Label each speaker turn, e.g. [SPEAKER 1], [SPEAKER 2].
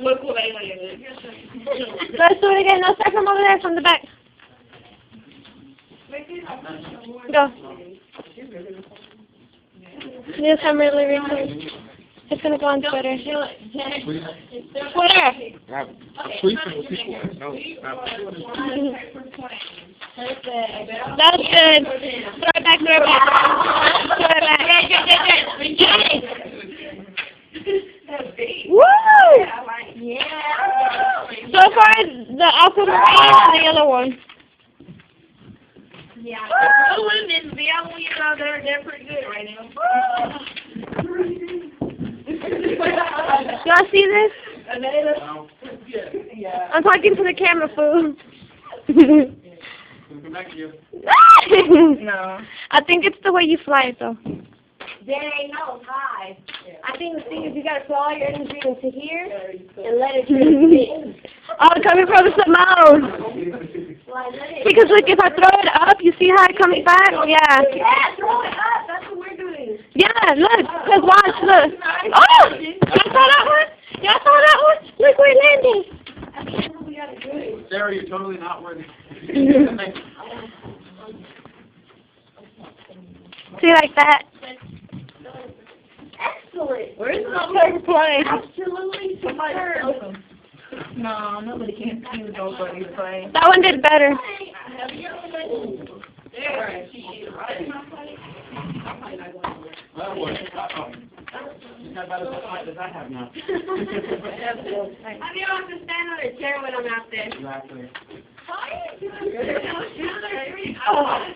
[SPEAKER 1] Look what alien is.
[SPEAKER 2] Let's do it again. No, start from over there, from the back. Go. Yes, I'm really recording. It's gonna go on Twitter. Twitter! That's good. Throw it back, throw it back. Throw it back. Woo! Yeah. So far, the aquamarine and the yellow one.
[SPEAKER 1] Yeah. The women, the other ones, they're pretty good right now.
[SPEAKER 2] Y'all see this?
[SPEAKER 1] Yeah.
[SPEAKER 2] I'm talking to the camera, fool.
[SPEAKER 1] No.
[SPEAKER 2] I think it's the way you fly it, though.
[SPEAKER 3] There ain't no high. I think the thing is you gotta fly your energy into here and let it transmit.
[SPEAKER 2] Oh, coming from the mouth. Because look, if I throw it up, you see how it comes back? Yeah.
[SPEAKER 3] Yeah, throw it up. That's what we're doing.
[SPEAKER 2] Yeah, look. Cause watch, look. Oh! Y'all saw that one? Y'all saw that one? Look where it landed.
[SPEAKER 4] Sarah, you're totally not worthy.
[SPEAKER 2] See, like that.
[SPEAKER 3] Excellent.
[SPEAKER 1] Where's the
[SPEAKER 2] Perfect play.
[SPEAKER 3] Absolutely superb.
[SPEAKER 1] No, nobody can see nobody's playing.
[SPEAKER 2] That one did better.
[SPEAKER 1] There.
[SPEAKER 4] That works. It's not about as much height as I have now.
[SPEAKER 3] I mean, I don't have to stand on a chair when I'm out there.
[SPEAKER 4] Exactly.
[SPEAKER 3] Oh.